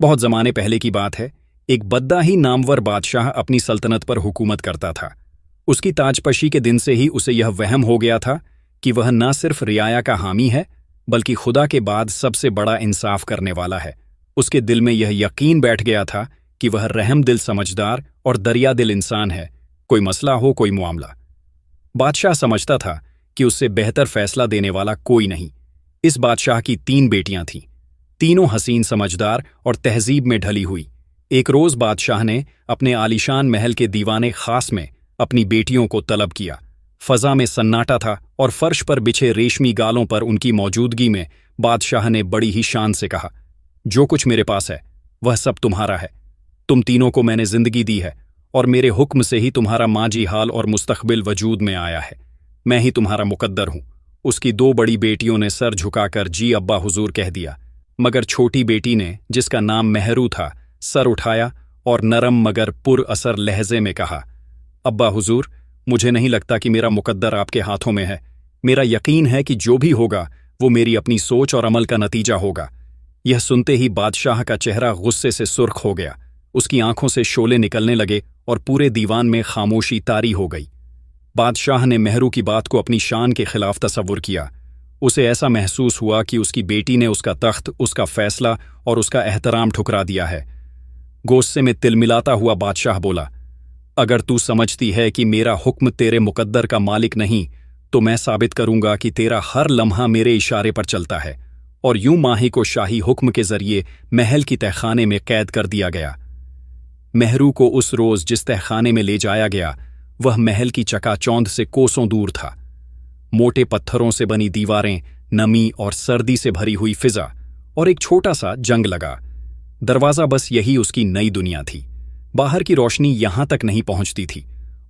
बहुत जमाने पहले की बात है। एक बद्दाही नामवर बादशाह अपनी सल्तनत पर हुकूमत करता था। उसकी ताजपशी के दिन से ही उसे यह वहम हो गया था कि वह न सिर्फ रियाया का हामी है, बल्कि खुदा के बाद सबसे बड़ा इंसाफ करने वाला है। उसके दिल में यह यकीन बैठ गया था कि वह रहम दिल, समझदार और दरिया दिल इंसान है। कोई मसला हो, कोई मामला, बादशाह समझता था कि उससे बेहतर फैसला देने वाला कोई नहीं। इस बादशाह की 3 बेटियां थीं, तीनों हसीन, समझदार और तहजीब में ढली हुई। एक रोज बादशाह ने अपने आलीशान महल के दीवाने खास में अपनी बेटियों को तलब किया। फजा में सन्नाटा था और फर्श पर बिछे रेशमी गालों पर उनकी मौजूदगी में बादशाह ने बड़ी ही शान से कहा, जो कुछ मेरे पास है वह सब तुम्हारा है। तुम तीनों को मैंने जिंदगी दी है और मेरे हुक्म से ही तुम्हारा माजी हाल और मुस्तकबिल वजूद में आया है। मैं ही तुम्हारा मुकद्दर हूं। उसकी 2 बड़ी बेटियों ने सर झुकाकर जी अब्बा हुजूर कह दिया, मगर छोटी बेटी ने, जिसका नाम मेहरू था, सर उठाया और नरम मगर पुर असर लहजे में कहा, अब्बा हुजूर, मुझे नहीं लगता कि मेरा मुकद्दर आपके हाथों में है। मेरा यकीन है कि जो भी होगा वो मेरी अपनी सोच और अमल का नतीजा होगा। यह सुनते ही बादशाह का चेहरा गुस्से से सुर्ख हो गया। उसकी आंखों से शोले निकलने लगे और पूरे दीवान में खामोशी तारी हो गई। बादशाह ने मेहरू की बात को अपनी शान के खिलाफ तसव्वुर किया। उसे ऐसा महसूस हुआ कि उसकी बेटी ने उसका तख्त, उसका फैसला और उसका एहतराम ठुकरा दिया है। गुस्से में तिलमिलाता हुआ बादशाह बोला, अगर तू समझती है कि मेरा हुक्म तेरे मुकद्दर का मालिक नहीं, तो मैं साबित करूंगा कि तेरा हर लम्हा मेरे इशारे पर चलता है। और यूं माही को शाही हुक्म के जरिए महल की तहखाने में कैद कर दिया गया। मेहरू को उस रोज जिस तहखाने में ले जाया गया, वह महल की चकाचौंध से कोसों दूर था। मोटे पत्थरों से बनी दीवारें, नमी और सर्दी से भरी हुई फिजा और एक छोटा सा जंग लगा दरवाजा, बस यही उसकी नई दुनिया थी। बाहर की रोशनी यहां तक नहीं पहुंचती थी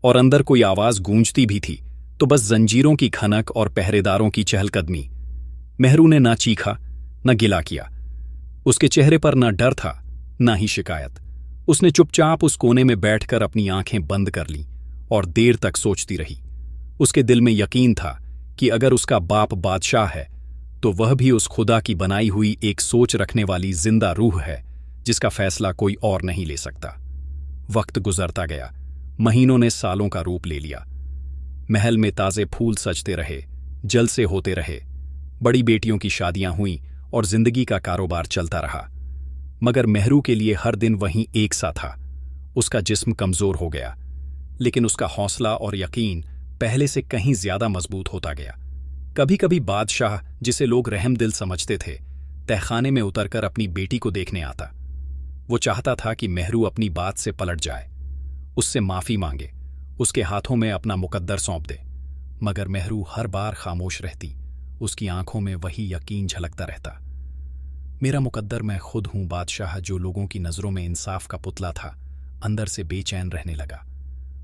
और अंदर कोई आवाज गूंजती भी थी तो बस जंजीरों की खनक और पहरेदारों की चहलकदमी। मेहरू ने ना चीखा, न गिला किया। उसके चेहरे पर न डर था, न ही शिकायत। उसने चुपचाप उस कोने में बैठकर अपनी आंखें बंद कर लीं और देर तक सोचती रही। उसके दिल में यकीन था कि अगर उसका बाप बादशाह है, तो वह भी उस खुदा की बनाई हुई एक सोच रखने वाली जिंदा रूह है, जिसका फैसला कोई और नहीं ले सकता। वक्त गुजरता गया। महीनों ने सालों का रूप ले लिया। महल में ताजे फूल सजते रहे, जलसे होते रहे, बड़ी बेटियों की शादियां हुईं और जिंदगी का कारोबार चलता रहा। मगर मेहरू के लिए हर दिन वहीं एक सा था। उसका जिस्म कमजोर हो गया, लेकिन उसका हौसला और यकीन पहले से कहीं ज्यादा मजबूत होता गया। कभी कभी बादशाह, जिसे लोग रहम दिल समझते थे, तहखाने में उतरकर अपनी बेटी को देखने आता। वो चाहता था कि मेहरू अपनी बात से पलट जाए, उससे माफी मांगे, उसके हाथों में अपना मुकद्दर सौंप दे। मगर मेहरू हर बार खामोश रहती। उसकी आंखों में वही यकीन झलकता रहता। मेरा मुकद्दर मैं खुद हूं। बादशाह, जो लोगों की नजरों में इंसाफ का पुतला था, अंदर से बेचैन रहने लगा।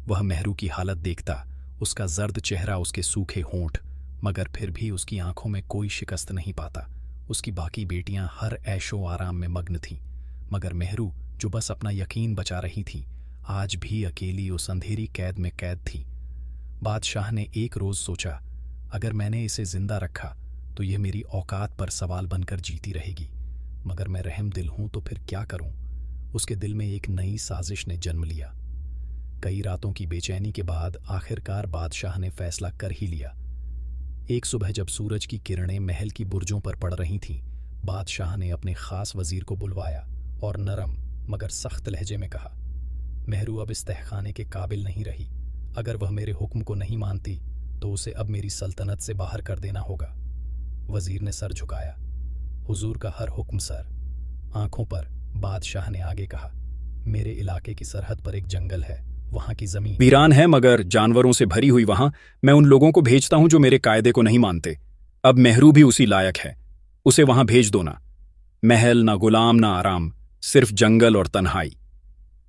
वह मेहरू की हालत देखता, उसका जर्द चेहरा, उसके सूखे होंठ, मगर फिर भी उसकी आंखों में कोई शिकस्त नहीं पाता। उसकी बाकी बेटियां हर ऐशो आराम में मग्न थीं, मगर मेहरू, जो बस अपना यकीन बचा रही थी, आज भी अकेली उस अंधेरी कैद में कैद थी। बादशाह ने एक रोज सोचा, अगर मैंने इसे जिंदा रखा तो यह मेरी औकात पर सवाल बनकर जीती रहेगी, मगर मैं रहम दिल हूं तो फिर क्या करूं। उसके दिल में एक नई साजिश ने जन्म लिया। कई रातों की बेचैनी के बाद आखिरकार बादशाह ने फैसला कर ही लिया। एक सुबह जब सूरज की किरणें महल की बुर्जों पर पड़ रही थीं, बादशाह ने अपने खास वजीर को बुलवाया और नरम मगर सख्त लहजे में कहा, मेहरू अब इस तहखाने के काबिल नहीं रही। अगर वह मेरे हुक्म को नहीं मानती तो उसे अब मेरी सल्तनत से बाहर कर देना होगा। वजीर ने सर झुकाया, हुजूर का हर हुक्म सर। आंखों पर बादशाह ने आगे कहा, मेरे इलाके की सरहद पर एक जंगल है, वहां की जमीन वीरान है मगर जानवरों से भरी हुई। वहां मैं उन लोगों को भेजता हूं जो मेरे कायदे को नहीं मानते। अब मेहरू भी उसी लायक है, उसे वहां भेज दो ना। महल ना गुलाम ना आराम, सिर्फ जंगल और तन्हाई।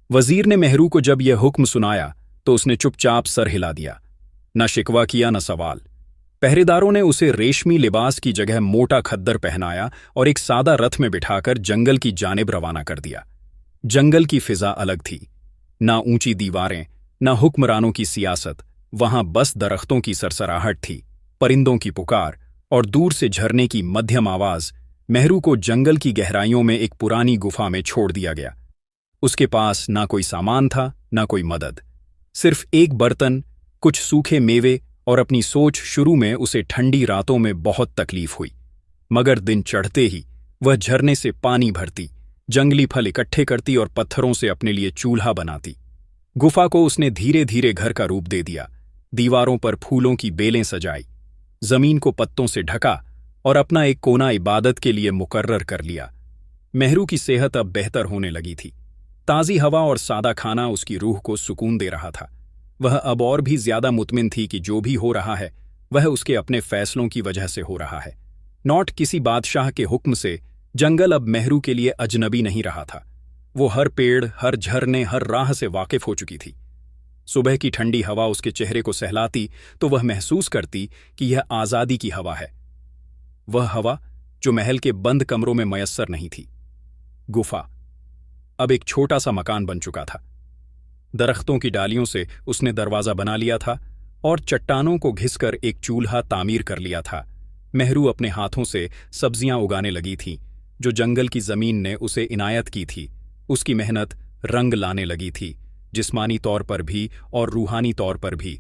वजीर ने मेहरू को जब यह हुक्म सुनाया तो उसने चुपचाप सर हिला दिया, न शिकवा किया न सवाल। पहरेदारों ने उसे रेशमी लिबास की जगह मोटा खद्दर पहनाया और एक सादा रथ में बिठाकर जंगल की जानिब रवाना कर दिया। जंगल की फिजा अलग थी, ना ऊंची दीवारें, ना हुक्मरानों की सियासत। वहां बस दरख्तों की सरसराहट थी, परिंदों की पुकार और दूर से झरने की मध्यम आवाज, मेहरू को जंगल की गहराइयों में एक पुरानी गुफा में छोड़ दिया गया। उसके पास ना कोई सामान था, ना कोई मदद, सिर्फ एक बर्तन, कुछ सूखे मेवे और अपनी सोच। शुरू में उसे ठंडी रातों में बहुत तकलीफ हुई, मगर दिन चढ़ते ही वह झरने से पानी भरती, जंगली फल इकट्ठे करती और पत्थरों से अपने लिए चूल्हा बनाती। गुफा को उसने धीरे धीरे घर का रूप दे दिया। दीवारों पर फूलों की बेलें सजाई, जमीन को पत्तों से ढका और अपना एक कोना इबादत के लिए मुकर्रर कर लिया। मेहरू की सेहत अब बेहतर होने लगी थी। ताज़ी हवा और सादा खाना उसकी रूह को सुकून दे रहा था। वह अब और भी ज्यादा मुतमिन थी कि जो भी हो रहा है वह उसके अपने फैसलों की वजह से हो रहा है, नॉट किसी बादशाह के हुक्म से। जंगल अब मेहरू के लिए अजनबी नहीं रहा था। वो हर पेड़, हर झरने, हर राह से वाकिफ हो चुकी थी। सुबह की ठंडी हवा उसके चेहरे को सहलाती तो वह महसूस करती कि यह आज़ादी की हवा है, वह हवा जो महल के बंद कमरों में मयस्सर नहीं थी। गुफा अब एक छोटा सा मकान बन चुका था। दरख्तों की डालियों से उसने दरवाजा बना लिया था और चट्टानों को घिसकर एक चूल्हा तामीर कर लिया था। मेहरू अपने हाथों से सब्जियां उगाने लगी थी जो जंगल की जमीन ने उसे इनायत की थी। उसकी मेहनत रंग लाने लगी थी, जिस्मानी तौर पर भी और रूहानी तौर पर भी।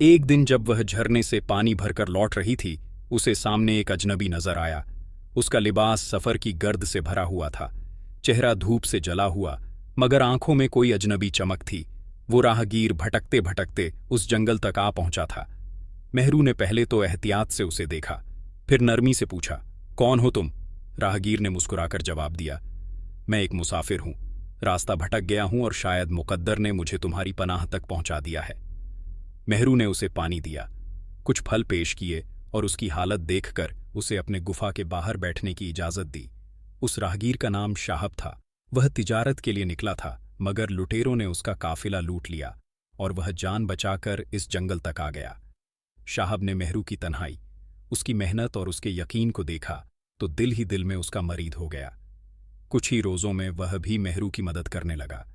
एक दिन जब वह झरने से पानी भरकर लौट रही थी, उसे सामने एक अजनबी नजर आया। उसका लिबास सफर की गर्द से भरा हुआ था, चेहरा धूप से जला हुआ, मगर आंखों में कोई अजनबी चमक थी। वो राहगीर भटकते भटकते उस जंगल तक आ पहुंचा था। मेहरू ने पहले तो एहतियात से उसे देखा, फिर नरमी से पूछा, कौन हो तुम? राहगीर ने मुस्कुराकर जवाब दिया, मैं एक मुसाफिर हूं, रास्ता भटक गया हूं और शायद मुकद्दर ने मुझे तुम्हारी पनाह तक पहुंचा दिया है। मेहरू ने उसे पानी दिया, कुछ फल पेश किए और उसकी हालत देखकर उसे अपने गुफा के बाहर बैठने की इजाजत दी। उस राहगीर का नाम शाहब था। वह तिजारत के लिए निकला था, मगर लुटेरों ने उसका काफिला लूट लिया और वह जान बचाकर इस जंगल तक आ गया। शाहब ने मेहरू की तन्हाई, उसकी मेहनत और उसके यकीन को देखा तो दिल ही दिल में उसका मरीद हो गया। कुछ ही रोज़ों में वह भी मेहरू की मदद करने लगा।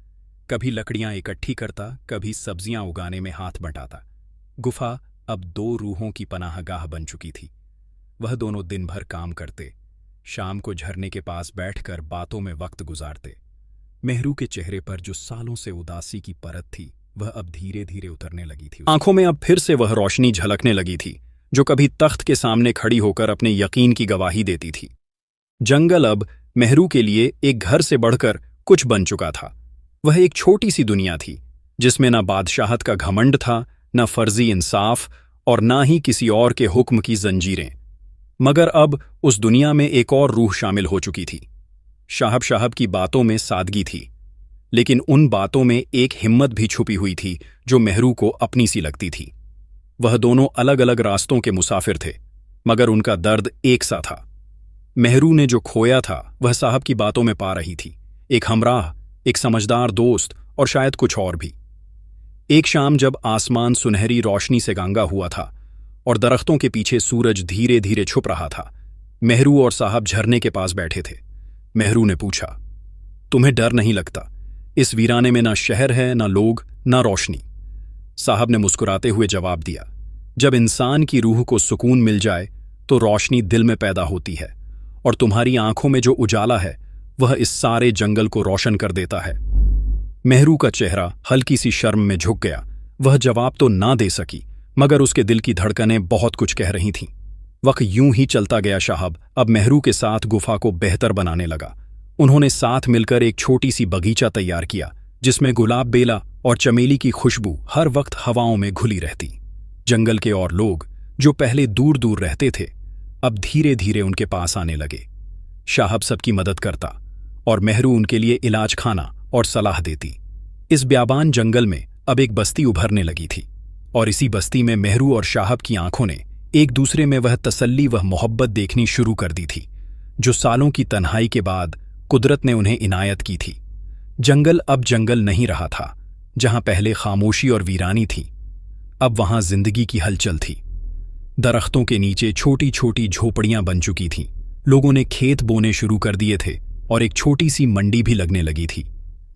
कभी लकड़ियां इकट्ठी करता, कभी सब्जियां उगाने में हाथ बंटाता। गुफा अब दो रूहों की पनाहगाह बन चुकी थी। वह दोनों दिन भर काम करते, शाम को झरने के पास बैठकर बातों में वक्त गुजारते। मेहरू के चेहरे पर जो सालों से उदासी की परत थी, वह अब धीरे धीरे उतरने लगी थी। आंखों में अब फिर से वह रोशनी झलकने लगी थी जो कभी तख्त के सामने खड़ी होकर अपने यकीन की गवाही देती थी। जंगल अब मेहरू के लिए एक घर से बढ़कर कुछ बन चुका था। वह एक छोटी सी दुनिया थी जिसमें न बादशाहत का घमंड था, न फर्जी इंसाफ और न ही किसी और के हुक्म की जंजीरें। मगर अब उस दुनिया में एक और रूह शामिल हो चुकी थी। शाहब की बातों में सादगी थी, लेकिन उन बातों में एक हिम्मत भी छुपी हुई थी जो मेहरू को अपनी सी लगती थी। वह दोनों अलग अलग रास्तों के मुसाफिर थे, मगर उनका दर्द एक सा था। मेहरू ने जो खोया था वह साहब की बातों में पा रही थी, एक हमराह, एक समझदार दोस्त और शायद कुछ और भी। एक शाम जब आसमान सुनहरी रोशनी से गांगा हुआ था और दरख्तों के पीछे सूरज धीरे धीरे छुप रहा था, मेहरू और साहब झरने के पास बैठे थे। मेहरू ने पूछा, तुम्हें डर नहीं लगता? इस वीराने में ना शहर है, ना लोग, ना रोशनी। साहब ने मुस्कुराते हुए जवाब दिया, जब इंसान की रूह को सुकून मिल जाए तो रोशनी दिल में पैदा होती है, और तुम्हारी आंखों में जो उजाला है वह इस सारे जंगल को रोशन कर देता है। मेहरू का चेहरा हल्की सी शर्म में झुक गया। वह जवाब तो ना दे सकी, मगर उसके दिल की धड़कनें बहुत कुछ कह रही थीं। वक्त यूं ही चलता गया। शाहब अब मेहरू के साथ गुफा को बेहतर बनाने लगा। उन्होंने साथ मिलकर एक छोटी सी बगीचा तैयार किया जिसमें गुलाब बेला और चमेली की खुशबू हर वक्त हवाओं में घुली रहती। जंगल के और लोग जो पहले दूर दूर रहते थे, अब धीरे धीरे उनके पास आने लगे। शाहब सबकी मदद करता और मेहरू उनके लिए इलाज खाना और सलाह देती। इस ब्याबान जंगल में अब एक बस्ती उभरने लगी थी, और इसी बस्ती में मेहरू और शाहब की आंखों ने एक दूसरे में वह तसल्ली, वह मोहब्बत देखनी शुरू कर दी थी जो सालों की तन्हाई के बाद कुदरत ने उन्हें इनायत की थी। जंगल अब जंगल नहीं रहा था। जहां पहले खामोशी और वीरानी थी, अब वहां जिंदगी की हलचल थी। दरख्तों के नीचे छोटी छोटी झोपड़ियां बन चुकी थीं। लोगों ने खेत बोने शुरू कर दिए थे और एक छोटी सी मंडी भी लगने लगी थी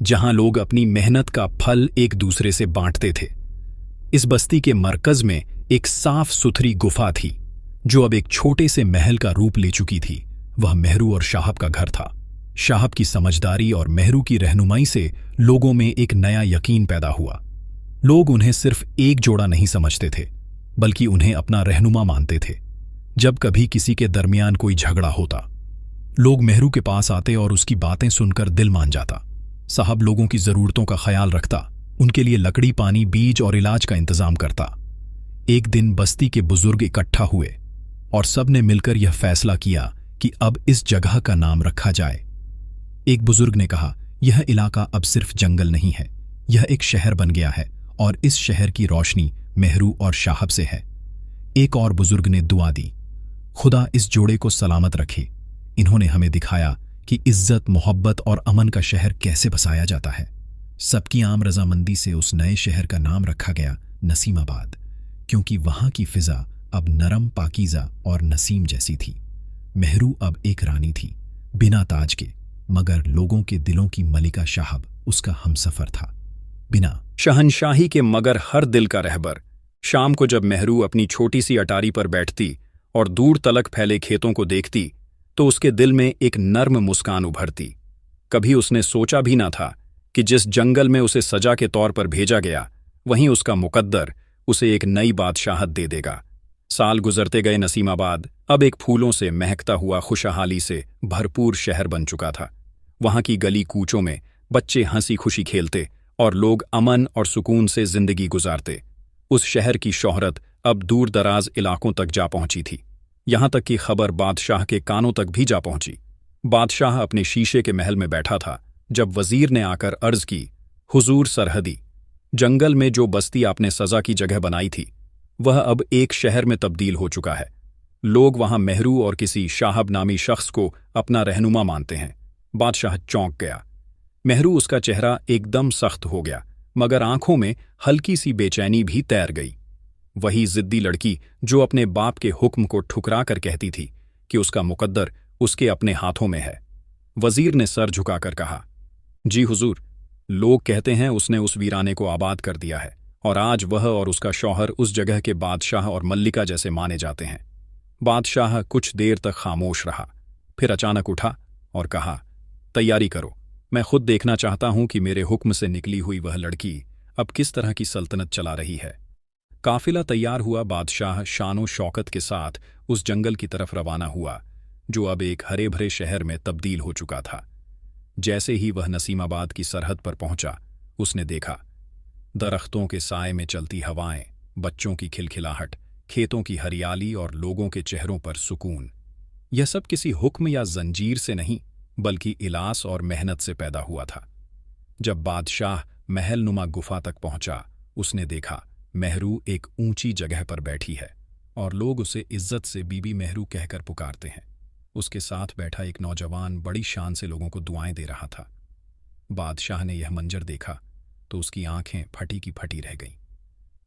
जहां लोग अपनी मेहनत का फल एक दूसरे से बांटते थे। इस बस्ती के मरकज में एक साफ सुथरी गुफा थी जो अब एक छोटे से महल का रूप ले चुकी थी। वह मेहरू और शाहब का घर था। शाहब की समझदारी और मेहरू की रहनुमाई से लोगों में एक नया यकीन पैदा हुआ। लोग उन्हें सिर्फ एक जोड़ा नहीं समझते थे, बल्कि उन्हें अपना रहनुमा मानते थे। जब कभी किसी के दरमियान कोई झगड़ा होता, लोग मेहरू के पास आते और उसकी बातें सुनकर दिल मान जाता। साहब लोगों की जरूरतों का ख्याल रखता, उनके लिए लकड़ी, पानी, बीज और इलाज का इंतजाम करता। एक दिन बस्ती के बुजुर्ग इकट्ठा हुए और सबने मिलकर यह फैसला किया कि अब इस जगह का नाम रखा जाए। एक बुजुर्ग ने कहा, यह इलाका अब सिर्फ जंगल नहीं है, यह एक शहर बन गया है और इस शहर की रोशनी मेहरू और शाहब से है। एक और बुजुर्ग ने दुआ दी, खुदा इस जोड़े को सलामत रखे। इन्होंने हमें दिखाया कि इज्जत, मोहब्बत और अमन का शहर कैसे बसाया जाता है। सबकी आम रजामंदी से उस नए शहर का नाम रखा गया नसीमाबाद, क्योंकि वहां की फिजा अब नरम, पाकीज़ा और नसीम जैसी थी। मेहरू अब एक रानी थी, बिना ताज के, मगर लोगों के दिलों की मलिका। शाहब उसका हमसफर था, बिना शहनशाही के मगर हर दिल का रहबर। शाम को जब मेहरू अपनी छोटी सी अटारी पर बैठती और दूर तलक फैले खेतों को देखती, तो उसके दिल में एक नर्म मुस्कान उभरती। कभी उसने सोचा भी ना था कि जिस जंगल में उसे सजा के तौर पर भेजा गया, वहीं उसका मुकद्दर उसे एक नई बादशाहत दे देगा। साल गुजरते गए, नसीमाबाद अब एक फूलों से महकता हुआ, खुशहाली से भरपूर शहर बन चुका था। वहां की गली कूचों में बच्चे हंसी खुशी खेलते और लोग अमन और सुकून से जिंदगी गुजारते। उस शहर की शोहरत अब दूर दराज इलाकों तक जा पहुंची थी, यहां तक कि खबर बादशाह के कानों तक भी जा पहुंची। बादशाह अपने शीशे के महल में बैठा था जब वजीर ने आकर अर्ज की, हुजूर सरहदी, जंगल में जो बस्ती आपने सजा की जगह बनाई थी, वह अब एक शहर में तब्दील हो चुका है। लोग वहां मेहरू और किसी शाहब नामी शख्स को अपना रहनुमा मानते हैं। बादशाह चौंक गया। मेहरू, उसका चेहरा एकदम सख्त हो गया, मगर आंखों में हल्की सी बेचैनी भी तैर गई। वही जिद्दी लड़की जो अपने बाप के हुक्म को ठुकरा कर कहती थी कि उसका मुकद्दर उसके अपने हाथों में है। वजीर ने सर झुकाकर कहा, जी हुजूर, लोग कहते हैं उसने उस वीराने को आबाद कर दिया है और आज वह और उसका शौहर उस जगह के बादशाह और मल्लिका जैसे माने जाते हैं। बादशाह कुछ देर तक खामोश रहा, फिर अचानक उठा और कहा, तैयारी करो, मैं खुद देखना चाहता हूं कि मेरे हुक्म से निकली हुई वह लड़की अब किस तरह की सल्तनत चला रही है। काफिला तैयार हुआ। बादशाह शानो शौकत के साथ उस जंगल की तरफ रवाना हुआ जो अब एक हरे भरे शहर में तब्दील हो चुका था। जैसे ही वह नसीमाबाद की सरहद पर पहुंचा, उसने देखा दरख्तों के साए में चलती हवाएं, बच्चों की खिलखिलाहट, खेतों की हरियाली और लोगों के चेहरों पर सुकून। यह सब किसी हुक्म या जंजीर से नहीं, बल्कि इलास और मेहनत से पैदा हुआ था। जब बादशाह महल नुमा गुफा तक पहुंचा, उसने देखा मेहरू एक ऊंची जगह पर बैठी है और लोग उसे इज्जत से बीबी मेहरू कहकर पुकारते हैं। उसके साथ बैठा एक नौजवान बड़ी शान से लोगों को दुआएं दे रहा था। बादशाह ने यह मंजर देखा तो उसकी आंखें फटी की फटी रह गईं।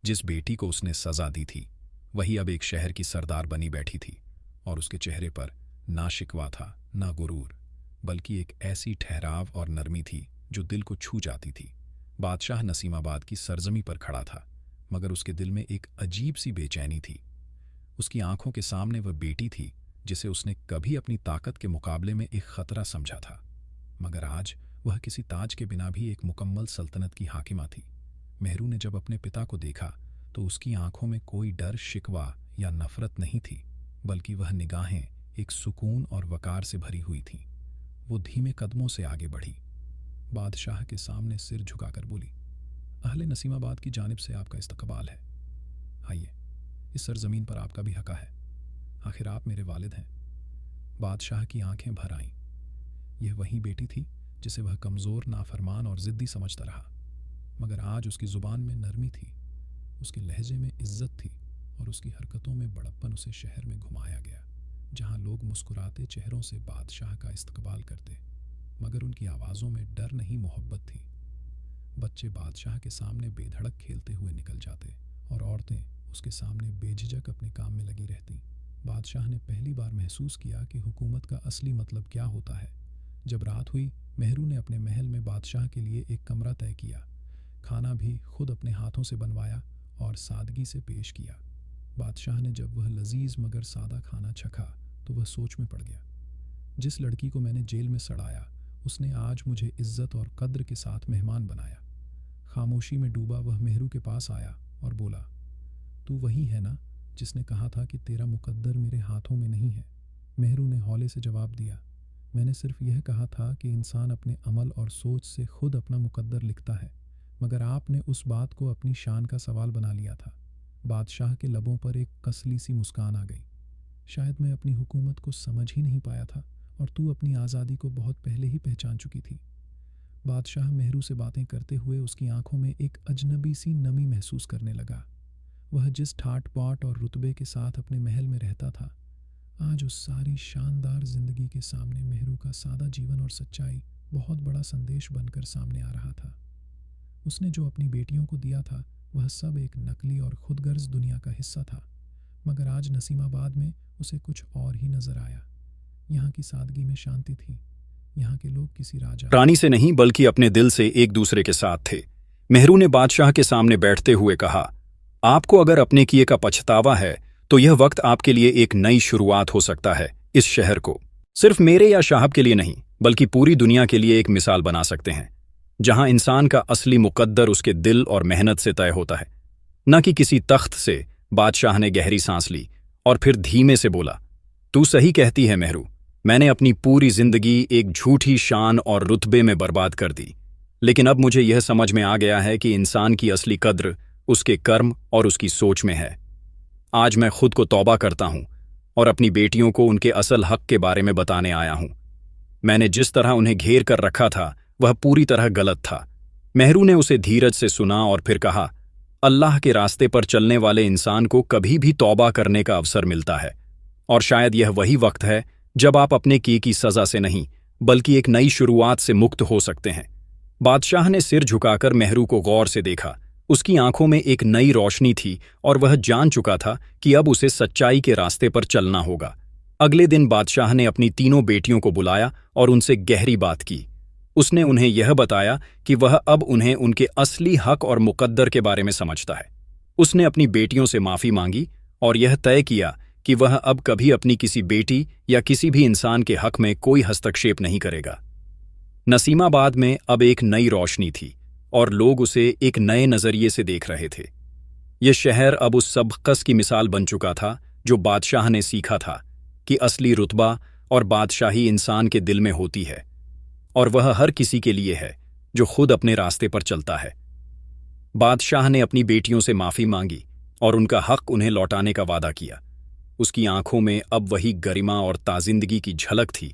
जिस बेटी को उसने सजा दी थी, वही अब एक शहर की सरदार बनी बैठी थी और उसके चेहरे पर ना शिकवा था, ना गुरूर, बल्कि एक ऐसी ठहराव और नरमी थी जो दिल को छू जाती थी। बादशाह नसीमाबाद की सरजमी पर खड़ा था, मगर उसके दिल में एक अजीब सी बेचैनी थी। उसकी आंखों के सामने वह बेटी थी जिसे उसने कभी अपनी ताकत के मुकाबले में एक खतरा समझा था, मगर आज वह किसी ताज के बिना भी एक मुकम्मल सल्तनत की हाकिमा थी। मेहरू ने जब अपने पिता को देखा तो उसकी आंखों में कोई डर, शिकवा या नफरत नहीं थी, बल्कि वह निगाहें एक सुकून और वकार से भरी हुई थीं। वो धीमे कदमों से आगे बढ़ी, बादशाह के सामने सिर झुकाकर बोली, अहले नसीमाबाद की जानिब से आपका इस्तकबाल है। आइए, इस सरजमीन पर आपका भी हक है। आखिर आप मेरे वालिद हैं। बादशाह की आंखें भर आईं। यह वही बेटी थी जिसे वह कमज़ोर, नाफरमान और ज़िद्दी समझता रहा, मगर आज उसकी ज़ुबान में नरमी थी, उसके लहजे में इज्जत थी और उसकी हरकतों में बड़प्पन। उसे शहर में घुमाया गया जहां लोग मुस्कुराते चेहरों से बादशाह का इस्तकबाल करते, मगर उनकी आवाज़ों में डर नहीं, मोहब्बत थी। बच्चे बादशाह के सामने बेधड़क खेलते हुए निकल जाते और औरतें उसके सामने बेझिझक अपने काम में लगी रहती। बादशाह ने पहली बार महसूस किया कि हुकूमत का असली मतलब क्या होता है। जब रात हुई, मेहरू ने अपने महल में बादशाह के लिए एक कमरा तय किया, खाना भी खुद अपने हाथों से बनवाया और सादगी से पेश किया। बादशाह ने जब वह लजीज मगर सादा खाना चखा तो वह सोच में पड़ गया। जिस लड़की को मैंने जेल में सड़ाया, उसने आज मुझे इज्जत और कद्र के साथ मेहमान बनाया। खामोशी में डूबा वह मेहरू के पास आया और बोला, तू वही है ना जिसने कहा था कि तेरा मुकद्दर मेरे हाथों में नहीं है? मेहरू ने हौले से जवाब दिया, मैंने सिर्फ यह कहा था कि इंसान अपने अमल और सोच से खुद अपना मुकद्दर लिखता है, मगर आपने उस बात को अपनी शान का सवाल बना लिया था। बादशाह के लबों पर एक कसली सी मुस्कान आ गई। शायद मैं अपनी हुकूमत को समझ ही नहीं पाया था और तू अपनी आज़ादी को बहुत पहले ही पहचान चुकी थी। बादशाह मेहरू से बातें करते हुए उसकी आंखों में एक अजनबी सी नमी महसूस करने लगा। वह जिस ठाट बाट और रुतबे के साथ अपने महल में रहता था, आज उस सारी शानदार जिंदगी के सामने मेहरू का सादा जीवन और सच्चाई बहुत बड़ा संदेश बनकर सामने आ रहा था। उसने जो अपनी बेटियों को दिया था वह सब एक नकली और खुदगर्ज दुनिया का हिस्सा था, मगर आज नसीमाबाद में उसे कुछ और ही नजर आया। यहाँ की सादगी में शांति थी। यहाँ के लोग किसी राजा रानी से नहीं बल्कि अपने दिल से एक दूसरे के साथ थे। मेहरू ने बादशाह के सामने बैठते हुए कहा, आपको अगर अपने किए का पछतावा है तो यह वक्त आपके लिए एक नई शुरुआत हो सकता है। इस शहर को सिर्फ मेरे या शाहब के लिए नहीं बल्कि पूरी दुनिया के लिए एक मिसाल बना सकते हैं, जहां इंसान का असली मुकद्दर उसके दिल और मेहनत से तय होता है, न कि किसी तख्त से। बादशाह ने गहरी सांस ली और फिर धीमे से बोला, तू सही कहती है मेहरू, मैंने अपनी पूरी जिंदगी एक झूठी शान और रुतबे में बर्बाद कर दी, लेकिन अब मुझे यह समझ में आ गया है कि इंसान की असली कद्र उसके कर्म और उसकी सोच में है। आज मैं खुद को तौबा करता हूं और अपनी बेटियों को उनके असल हक के बारे में बताने आया हूं। मैंने जिस तरह उन्हें घेर कर रखा था वह पूरी तरह गलत था। मेहरू ने उसे धीरज से सुना और फिर कहा, अल्लाह के रास्ते पर चलने वाले इंसान को कभी भी तौबा करने का अवसर मिलता है, और शायद यह वही वक्त है जब आप अपने किए की सजा से नहीं बल्कि एक नई शुरुआत से मुक्त हो सकते हैं। बादशाह ने सिर झुकाकर मेहरू को गौर से देखा। उसकी आंखों में एक नई रोशनी थी और वह जान चुका था कि अब उसे सच्चाई के रास्ते पर चलना होगा। अगले दिन बादशाह ने अपनी तीनों बेटियों को बुलाया और उनसे गहरी बात की। उसने उन्हें यह बताया कि वह अब उन्हें उनके असली हक और मुकद्दर के बारे में समझता है। उसने अपनी बेटियों से माफी मांगी और यह तय किया कि वह अब कभी अपनी किसी बेटी या किसी भी इंसान के हक में कोई हस्तक्षेप नहीं करेगा। नसीमाबाद में अब एक नई रोशनी थी और लोग उसे एक नए नजरिए से देख रहे थे। यह शहर अब उस सबकस की मिसाल बन चुका था जो बादशाह ने सीखा था कि असली रुतबा और बादशाही इंसान के दिल में होती है, और वह हर किसी के लिए है जो खुद अपने रास्ते पर चलता है। बादशाह ने अपनी बेटियों से माफी मांगी और उनका हक उन्हें लौटाने का वादा किया। उसकी आंखों में अब वही गरिमा और ताजिंदगी की झलक थी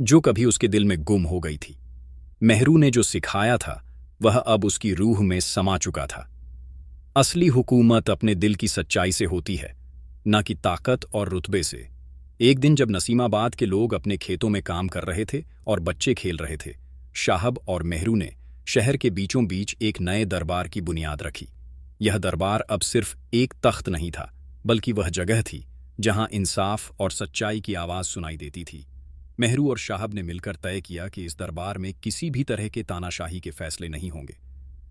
जो कभी उसके दिल में गुम हो गई थी। मेहरू ने जो सिखाया था वह अब उसकी रूह में समा चुका था। असली हुकूमत अपने दिल की सच्चाई से होती है, न कि ताकत और रुतबे से। एक दिन जब नसीमाबाद के लोग अपने खेतों में काम कर रहे थे और बच्चे खेल रहे थे, शाहब और मेहरू ने शहर के बीचों बीच एक नए दरबार की बुनियाद रखी। यह दरबार अब सिर्फ एक तख्त नहीं था बल्कि वह जगह थी जहां इंसाफ और सच्चाई की आवाज सुनाई देती थी। मेहरू और शाहब ने मिलकर तय किया कि इस दरबार में किसी भी तरह के तानाशाही के फैसले नहीं होंगे।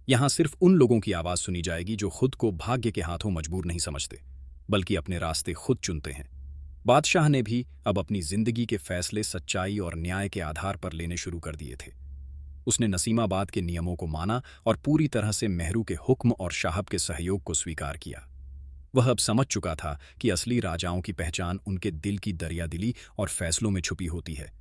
यहां सिर्फ उन लोगों की आवाज सुनी जाएगी जो खुद को भाग्य के हाथों मजबूर नहीं समझते बल्कि अपने रास्ते खुद चुनते हैं। बादशाह ने भी अब अपनी जिंदगी के फैसले सच्चाई और न्याय के आधार पर लेने शुरू कर दिए थे। उसने नसीमाबाद के नियमों को माना और पूरी तरह से मेहरू के हुक्म और शाहब के सहयोग को स्वीकार किया। वह अब समझ चुका था कि असली राजाओं की पहचान उनके दिल की दरियादिली और फैसलों में छुपी होती है,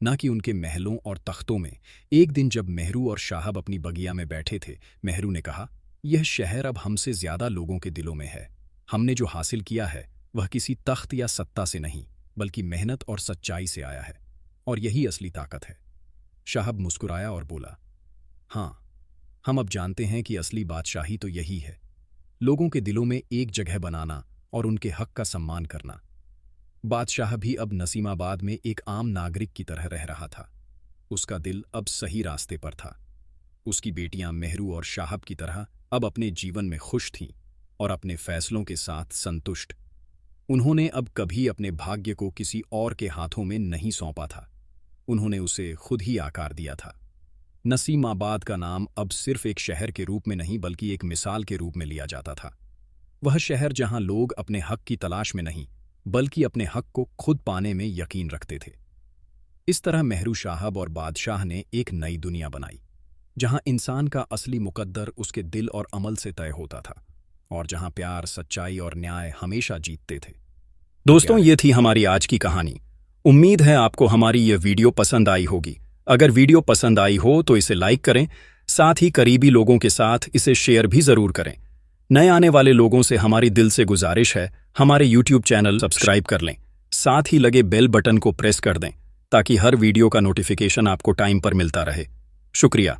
न कि उनके महलों और तख्तों में। एक दिन जब मेहरू और शाहब अपनी बगिया में बैठे थे, मेहरू ने कहा, यह शहर अब हमसे ज्यादा लोगों के दिलों में है। हमने जो हासिल किया है वह किसी तख्त या सत्ता से नहीं बल्कि मेहनत और सच्चाई से आया है, और यही असली ताकत है। शाहब मुस्कुराया और बोला, हाँ, हम अब जानते हैं कि असली बादशाही तो यही है, लोगों के दिलों में एक जगह बनाना और उनके हक का सम्मान करना। बादशाह भी अब नसीमाबाद में एक आम नागरिक की तरह रह रहा था। उसका दिल अब सही रास्ते पर था। उसकी बेटियां मेहरू और शाहब की तरह अब अपने जीवन में खुश थीं और अपने फैसलों के साथ संतुष्ट। उन्होंने अब कभी अपने भाग्य को किसी और के हाथों में नहीं सौंपा था, उन्होंने उसे खुद ही आकार दिया था। नसीमाबाद का नाम अब सिर्फ एक शहर के रूप में नहीं बल्कि एक मिसाल के रूप में लिया जाता था। वह शहर जहां लोग अपने हक की तलाश में नहीं बल्कि अपने हक को खुद पाने में यकीन रखते थे। इस तरह मेहरू साहब और बादशाह ने एक नई दुनिया बनाई, जहां इंसान का असली मुकद्दर उसके दिल और अमल से तय होता था, और जहां प्यार, सच्चाई और न्याय हमेशा जीतते थे। दोस्तों, ये थी हमारी आज की कहानी। उम्मीद है आपको हमारी ये वीडियो पसंद आई होगी। अगर वीडियो पसंद आई हो तो इसे लाइक करें, साथ ही करीबी लोगों के साथ इसे शेयर भी जरूर करें। नए आने वाले लोगों से हमारी दिल से गुजारिश है, हमारे YouTube चैनल सब्सक्राइब कर लें, साथ ही लगे बेल बटन को प्रेस कर दें ताकि हर वीडियो का नोटिफिकेशन आपको टाइम पर मिलता रहे। शुक्रिया।